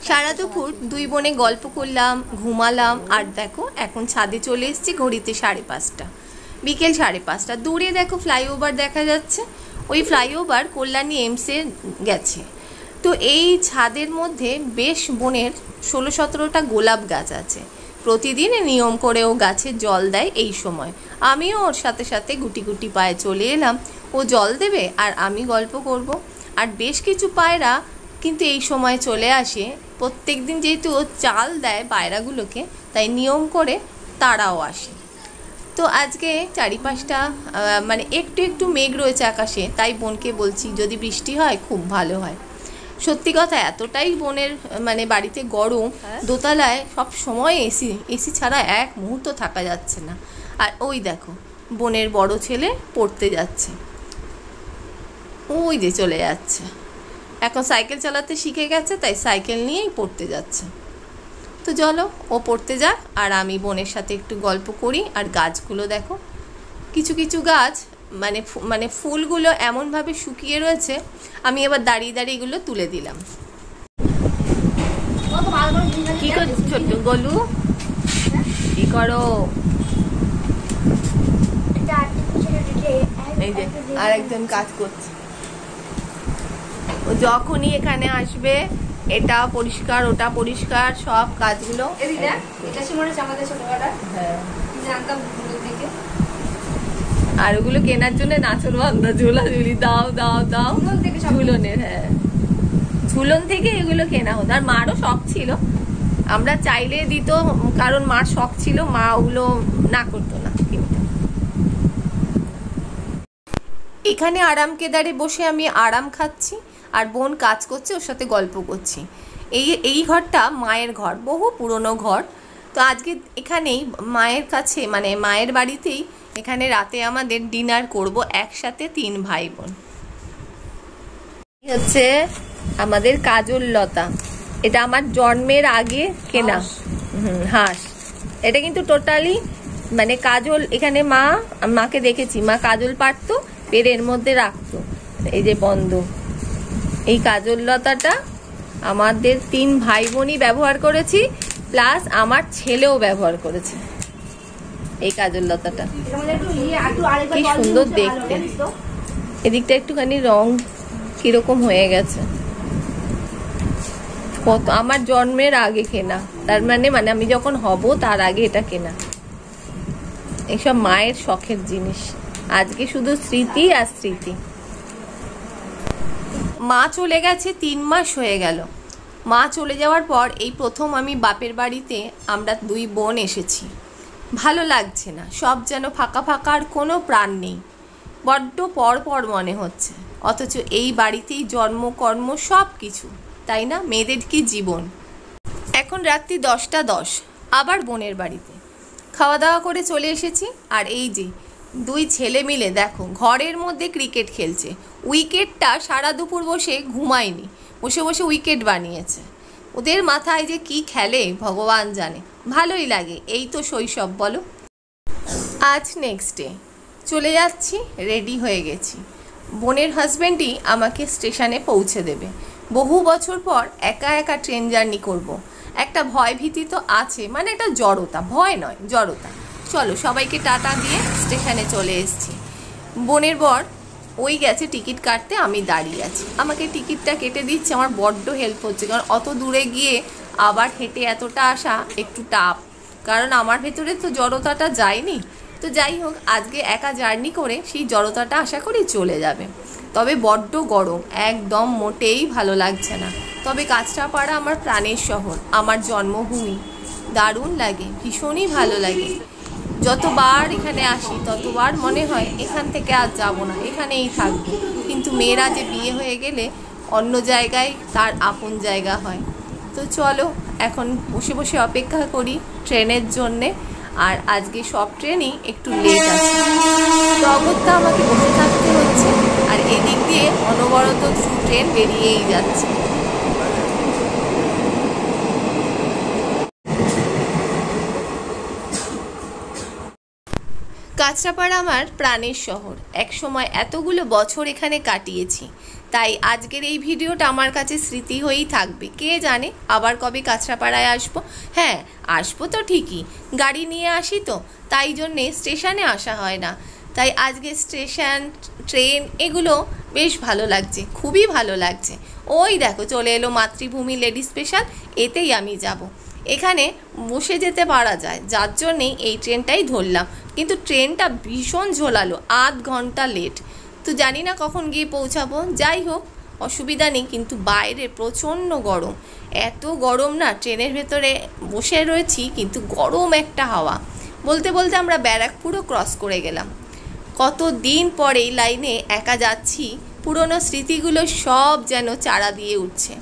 সারা দুপুর দুই বোনে গল্প করলাম, ঘুমালাম, আর দেখো এখন ছাদে চলে এসেছি। ঘড়িতে 5:30, বিকেল 5:30। দূরে দেখো ফ্লাইওভার দেখা যাচ্ছে। ওই ফ্লাইওভার কল্যাণী এমসে গেছে। তো এই ছাদের মধ্যে বেশ বোনের 16-17টা গোলাপ গাছ আছে। প্রতিদিন নিয়ম করে ও গাছে জল দেয় এই সময়। আমিও ওর সাথে সাথে গুটি গুটি পায়ে চলে এলাম। ও জল দেবে আর আমি গল্প করব। আর বেশ কিছু পায়রা কিন্তু এই সময় চলে আসে। প্রত্যেক দিন যেহেতু ও চাল দেয় পায়রাগুলোকে, তাই নিয়ম করে তারাও আসে। তো আজকে চারিপাশটা মানে একটু একটু মেঘ রয়েছে আকাশে, তাই বোনকে বলছি যদি বৃষ্টি হয় খুব ভালো হয়। সত্যি কথা, এতটাই বোনের মানে বাড়িতে গরম, দোতলায় সব সময় এসি ছাড়া এক মুহূর্ত থাকা যাচ্ছে না। আর ওই দেখো বোনের বড় ছেলে পড়তে যাচ্ছে, ওই যে চলে যাচ্ছে। এখন সাইকেল চালাতে শিখে গেছে, তাই সাইকেল নিয়েই পড়তে যাচ্ছে। তো চলো ও পড়তে যাক, আর আমি বোনের সাথে একটু গল্প করি। আর গাছগুলো দেখো, কিছু কিছু গাছ মানে ফুলগুলো এমনভাবে শুকিয়ে রয়েছে, আমি এবার দাঁড়িয়ে দাঁড়িয়ে এগুলো তুলে দিলাম। কি করছো ছোট্ট গলু, কি করো? এই যে আর একজন কাজ করছে। ও যখনই এখানে আসবে এটা পরিষ্কার ওটা পরিষ্কার সব কাজগুলো। আর ওগুলো কেনার জন্য নাচর বান্ধা ঝোলাঝুলি দাও দাও দাও ঝুলনের। হ্যাঁ, ঝুলন থেকে এগুলো কেনা হতো। আর মারও শখ ছিল, আমরা চাইলে দিত, কারণ মার শখ ছিল, মা ওগুলো না করতো না কিনতে। এখানে আরাম কেদারে বসে আমি আরাম খাচ্ছি, আর বোন কাজ করছে, ওর সাথে গল্প করছি। এই ঘরটা মায়ের ঘর, বহু পুরনো ঘর। তো আজকে এখানেই মায়ের কাছে মানে মায়ের বাড়িতেই এখানে রাতে আমাদের ডিনার করব একসাথে 3 ভাই বোন। হচ্ছে আমাদের কাজল লতা, এটা আমার জন্মের আগে কেনা হাঁস। এটা কিন্তু টোটালি মানে কাজল, এখানে মাকে দেখেছি মা কাজল পাড়তো, পেরের মধ্যে রাখতো, এই যে বন্ধ। এই কাজল লতাটা আমাদের 3 ভাই বোনই ব্যবহার করেছি, প্লাস আমার ছেলেও ব্যবহার করেছে। এই কাজল লতাটা কি সুন্দর দেখতে। এদিকটা একটুখানি রং কিরকম হয়ে গেছে। কত আমার জন্মের আগে কেনা, তার মানে আমি যখন হব তার আগে এটা কেনা। এইসব মায়ের শখের জিনিস, আজকে শুধু স্মৃতি আর স্মৃতি। মা চলে গেছে 3 মাস হয়ে গেল। মা চলে যাওয়ার পর এই প্রথম আমি বাপের বাড়িতে আমরা 2 বোন এসেছি। ভালো লাগছে না, সব যেন ফাঁকা ফাঁকা, আর কোনো প্রাণ নেই। বড্ড পর মনে হচ্ছে, অথচ এই বাড়িতেই জন্মকর্ম সব কিছু, তাই না? মেয়েদের কি জীবন। এখন রাত্রি 10টা 10, আবার বোনের বাড়িতে খাওয়া দাওয়া করে চলে এসেছি। আর এই যে 2 ছেলে মিলে দেখো ঘরের মধ্যে ক্রিকেট খেলছে। উইকেটটা সারা দুপুর বসে ঘুমায়নি, বসে বসে উইকেট বানিয়েছে। ওদের মাথায় যে কি খেলে ভগবান জানে, ভালোই লাগে। এই তো শৈশব বলো। আজ নেক্সট ডে চলে যাচ্ছি, রেডি হয়ে গেছি। বোনের হাজব্যান্ডই আমাকে স্টেশনে পৌঁছে দেবে। বহু বছর পর একা একা ট্রেন জার্নি করব। একটা ভয় ভীতি তো আছে, মানে একটা জড়তা, ভয় নয় জড়তা। চলো সবাইকে টাটা দিয়ে স্টেশনে চলে এসেছি। বোনের বর ওই গেছে টিকিট কাটতে, আমি দাঁড়িয়ে আছি। আমাকে টিকিটটা কেটে দিচ্ছে, আমার বড্ড হেল্প হচ্ছে, কারণ অত দূরে গিয়ে আবার হেঁটে এতটা আসা একটু টাফ, কারণ আমার ভেতরে তো জড়তাটা যায়নি। তো যাই হোক, আজকে একা জার্নি করে সেই জড়তাটা আশা করি চলে যাবে। তবে বড্ড গরম, একদম মোটেই ভালো লাগছে না। তবে কাঁচরাপাড়া আমার প্রাণের শহর, আমার জন্মভূমি। দারুণ লাগে, ভীষণই ভালো লাগে। যতবার এখানে আসি ততবার মনে হয় এখান থেকে আর যাব না, এখানেই থাকবো। কিন্তু মেয়েরা যে বিয়ে হয়ে গেলে অন্য জায়গায় তার আপন জায়গা হয়। তো চলো এখন বসে বসে অপেক্ষা করি ট্রেনের জন্যে। আর আজকে সব ট্রেনই একটু লেট আছে, তো অগত্যা আমাকে বসে থাকতে হচ্ছে। আর এদিক দিয়ে অনবরত ট্রেন বেরিয়েই যাচ্ছে। কাঁচরাপাড়া আমার প্রাণের শহর। এক সময় এতগুলো বছর এখানে কাটিয়েছি, তাই আজকের এই ভিডিওটা আমার কাছে স্মৃতি হয়েই থাকবে। কে জানে আবার কবে কাঁচরাপাড়ায় আসবো। হ্যাঁ, আসবো তো ঠিকই, গাড়ি নিয়ে আসি তো, তাই জন্যে স্টেশনে আসা হয় না। তাই আজকে স্টেশন, ট্রেন এগুলো বেশ ভালো লাগছে, খুবই ভালো লাগছে। ওই দেখো চলে এলো মাতৃভূমি লেডি স্পেশাল, এতেই আমি যাব। এখানে বসে যেতে পারা যায়, যার জন্যেই এই ট্রেনটাই ধরলাম। কিন্তু ট্রেনটা ভীষণ ঝোলালো, আধ ঘন্টা লেট। তো জানি না কখন গিয়ে পৌঁছাবো। যাই হোক, অসুবিধা নেই, কিন্তু বাইরে প্রচণ্ড গরম। এত গরম না, ট্রেনের ভেতরে বসে রয়েছি কিন্তু গরম একটা হাওয়া। বলতে বলতে আমরা ব্যারাকপুরও ক্রস করে গেলাম। কত দিন পরে এই লাইনে একা যাচ্ছি, পুরনো স্মৃতিগুলো সব যেন চারা দিয়ে উঠছে।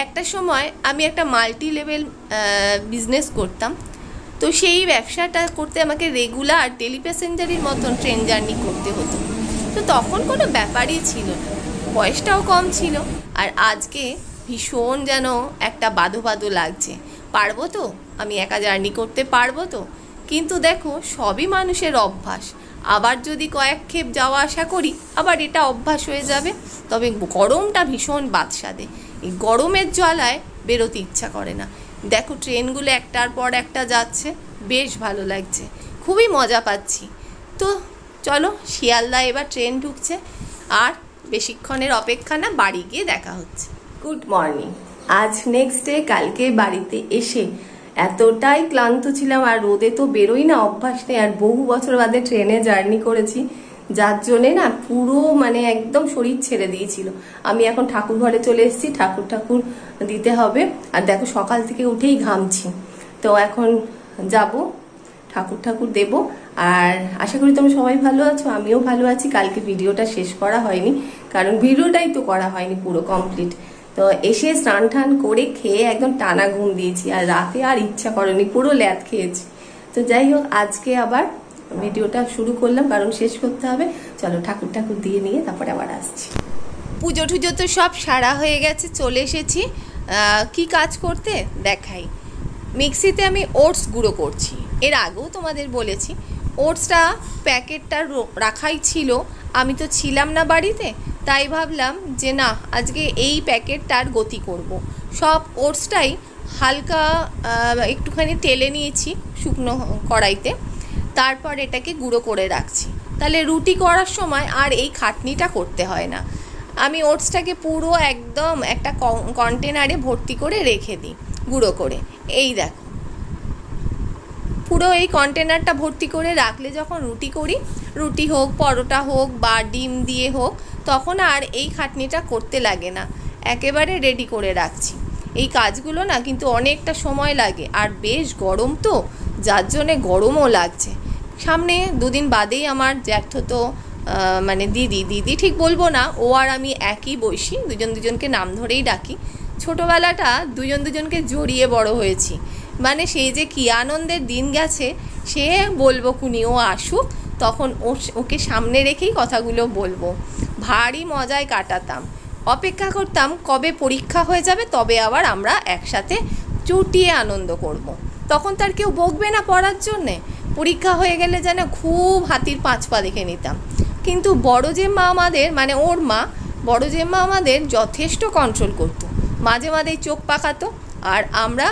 একটা সময় আমি একটা মাল্টি লেভেল বিজনেস করতাম। তো সেই ব্যবসাটা করতে আমাকে রেগুলার ডেলি প্যাসেঞ্জারের মতন ট্রেন জার্নি করতে হতো। তো তখন কোনো ব্যাপারই ছিল না, বয়সটাও কম ছিল। আর আজকে ভীষণ যেন একটা বাধো বাধো লাগছে। পারবো তো, আমি একা জার্নি করতে পারবো তো? কিন্তু দেখো, সবই মানুষের অভ্যাস। আবার যদি কয়েক ক্ষেপ যাওয়া আসা করি, আবার এটা অভ্যাস হয়ে যাবে। তবে গরমটা ভীষণ বাদসাদে, এই গরমের জ্বালায় বেরোতে ইচ্ছা করে না। দেখো ট্রেনগুলো একটার পর একটা যাচ্ছে, বেশ ভালো লাগছে, খুবই মজা পাচ্ছি। তো চলো, শিয়ালদা এবার ট্রেন ঢুকছে, আর বেশিক্ষণের অপেক্ষা না, বাড়ি গিয়ে দেখা হচ্ছে। Good morning. আজ নেক্সট ডে। কালকে বাড়িতে এসে এতটাই ক্লান্ত ছিলাম, আর রোদে তো বেরোই না, অভ্যাস নেই, আর বহু বছর বাদে ট্রেনে জার্নি করেছি, যার জন্যে না পুরো মানে একদম শরীর ছেড়ে দিয়েছিল। আমি এখন ঠাকুর ঘরে চলে এসেছি, ঠাকুর দিতে হবে। আর দেখো সকাল থেকে উঠেই ঘামছি। তো এখন যাব, ঠাকুর দেব। আর আশা করি তোমরা সবাই ভালো আছো, আমিও ভালো আছি। কালকে ভিডিওটা শেষ করা হয়নি, কারণ ভিডিওটাই তো করা হয়নি পুরো কমপ্লিট। তো এসে স্নান টান করে খেয়ে একদম টানা ঘুম দিয়েছি, আর রাতে আর ইচ্ছা করেনি, পুরো ল্যাদ খেয়েছি। তো যাই হোক, আজকে আবার ভিডিওটা শুরু করলাম, কারণ শেষ করতে হবে। চলো ঠাকুর দিয়ে নিয়ে তারপরে আবার আসছি। পুজো টুজো তো সব সারা হয়ে গেছে, চলে এসেছি। কি কাজ করতে দেখাই। মিক্সিতে আমি ওটস গুঁড়ো করছি, এর আগেও তোমাদের বলেছি। ওটসটা প্যাকেটটা রাখাই ছিল, আমি তো ছিলাম না বাড়িতে, তাই ভাবলাম যে না, আজকে এই প্যাকেটটার গতি করব। সব ওটসটাই হালকা একটুখানি তেলে নিয়েছি শুকনো কড়াইতে, তারপর এটাকে গুঁড়ো করে রাখছি। তাহলে রুটি করার সময় আর এই খাটনিটা করতে হয় না। আমি ওটসটাকে পুরো একদম একটা কন্টেনারে ভর্তি করে রেখে দিই গুঁড়ো করে। এই দেখো, পুরো এই কন্টেনারটা ভর্তি করে রাখলে যখন রুটি করি, রুটি হোক, পরোটা হোক বা ডিম দিয়ে হোক, তখন আর এই খাটনিটা করতে লাগে না, একেবারে রেডি করে রাখছি। এই কাজগুলো না কিন্তু অনেকটা সময় লাগে, আর বেশ গরম তো, যার জন্যে গরমও লাগছে। সামনে দুদিন বাদেই আমার জ্যাঠতো মানে দিদি ঠিক বলবো না, ও আর আমি একই বয়সী, দুজনকে নাম ধরেই ডাকি। ছোটোবেলাটা দুজনকে জড়িয়ে বড় হয়েছি, মানে সেই যে কী আনন্দের দিন গেছে সে বলবো কুনি। ও আসুক, তখন ওকে সামনে রেখেই কথাগুলো বলবো। ভারী মজায় কাটাতাম, অপেক্ষা করতাম কবে পরীক্ষা হয়ে যাবে, তবে আবার আমরা একসাথে চুটিয়ে আনন্দ করব। তখন তার কেউ বকবে না পড়ার জন্যে। পরীক্ষা হয়ে গেলে যেন খুব হাতির পাঁচ পা দেখে নিতাম। কিন্তু বড় জেম্মা আমাদের, মানে ওর মা, বড় জেম্মা আমাদের যথেষ্ট কন্ট্রোল করতো, মাঝে মাঝেই চোখ পাকাতো, আর আমরা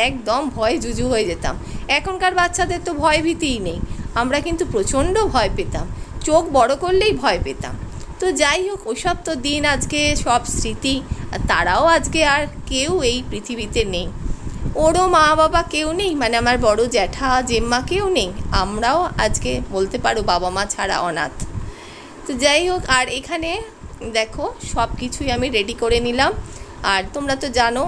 একদম ভয় জুজু হয়ে যেতাম। এখনকার বাচ্চাদের তো ভয় ভীতিই নেই, আমরা কিন্তু প্রচণ্ড ভয় পেতাম, চোখ বড় করলেই ভয় পেতাম। তো যাই হোক, ওইসব তো দিন, আজকে সব স্মৃতি। আর তারাও আজকে আর কেউ এই পৃথিবীতে নেই, ওরও মা বাবা কেউ নেই, মানে আমার বড় জ্যাঠা জেম্মা কেউ নেই। আমরাও আজকে বলতে পারো বাবা মা ছাড়া অনাথ। তো যাই হোক, আর এখানে দেখো সব কিছুই আমি রেডি করে নিলাম। আর তোমরা তো জানো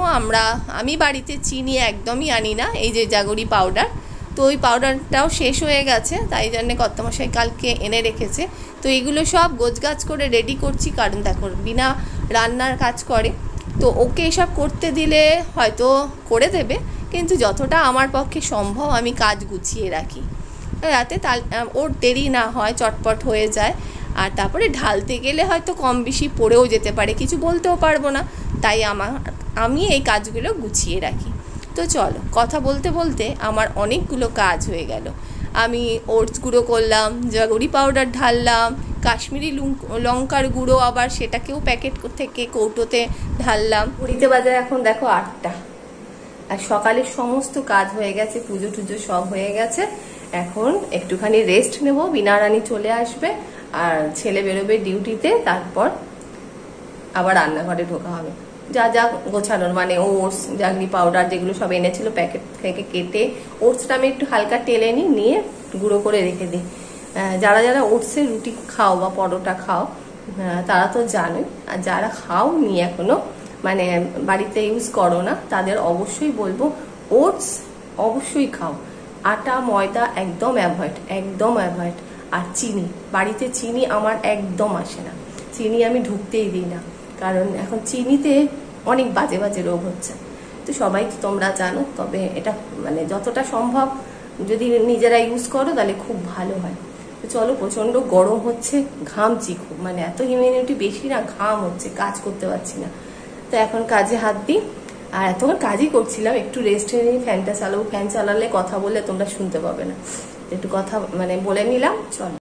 আমি বাড়িতে চিনি একদমই আনি না, এই যে জাগরি পাউডার, তো ওই পাউডারটাও শেষ হয়ে গেছে, তাই জন্যে কর্তামশাই কালকে এনে রেখেছে। তো এগুলো সব গোছগাছ করে রেডি করছি, কারণ দেখো বিনা রান্নার কাজ করে, তো ওকে এসব করতে দিলে হয়তো করে দেবে, কিন্তু যতটা আমার পক্ষে সম্ভব আমি কাজ গুছিয়ে রাখি, রাতে ওর দেরি না হয়, চটপট হয়ে যায়। আর তারপরে ঢালতে গেলে হয়তো কম বেশি পড়েও যেতে পারে, কিছু বলতেও পারবো না, তাই আমি এই কাজগুলো গুছিয়ে রাখি। তো চলো, কথা বলতে বলতে আমার অনেকগুলো কাজ হয়ে গেল। আমি ওটস গুঁড়ো করলাম, জাগরি পাউডার ঢাললাম, কাশ্মীরি লঙ্কার গুঁড়ো, আবার সেটাকেও প্যাকেট থেকে কৌটোতে ঢাললাম। ঘড়িতে বাজে এখন দেখো 8টা, আর সকালের সমস্ত কাজ হয়ে গেছে, পুজো টুজো সব হয়ে গেছে। এখন একটুখানি রেস্ট নেব, বিনা রানী চলে আসবে আর ছেলে বেরোবে ডিউটিতে, তারপর আবার রান্নাঘরে ঢোকা হবে। যা যা গোছানোর মানে ওটস, জাগরি পাউডার যেগুলো সব এনেছিল প্যাকেট থেকে কেটে, ওটসটা আমি একটু হালকা টেলে নিয়ে গুঁড়ো করে রেখে দিই। যারা যারা ওটসের রুটি খাও বা পরোটা খাও তারা তো জানোই, আর যারা খাও নি এখনো, মানে বাড়িতে ইউজ করো না, তাদের অবশ্যই বলবো ওটস অবশ্যই খাও। আটা ময়দা একদম অ্যাভয়েড, একদম অ্যাভয়েড। আর চিনি, বাড়িতে চিনি আমার একদম আসে না, চিনি আমি ঢুকতেই দিই না, কারণ এখন চিনিতে অনেক বাজে বাজে রোগ হচ্ছে। তো সবাই তো তোমরা জানো, তবে এটা মানে যতটা সম্ভব যদি নিজেরা ইউজ করো তাহলে খুব ভালো হয়। তো চলো, প্রচন্ড গরম হচ্ছে, ঘামছি খুব, মানে এত হিউমিডিটি বেশি না, ঘাম হচ্ছে, কাজ করতে পারছি না। তো এখন কাজে হাত দিই, আর এতক্ষণ কাজই করছিলাম, একটু রেস্ট নিয়ে ফ্যানটা চালাবো, ফ্যান চালালে কথা বললে তোমরা শুনতে পাবে না, একটু কথা মানে বলে নিলাম। চলো।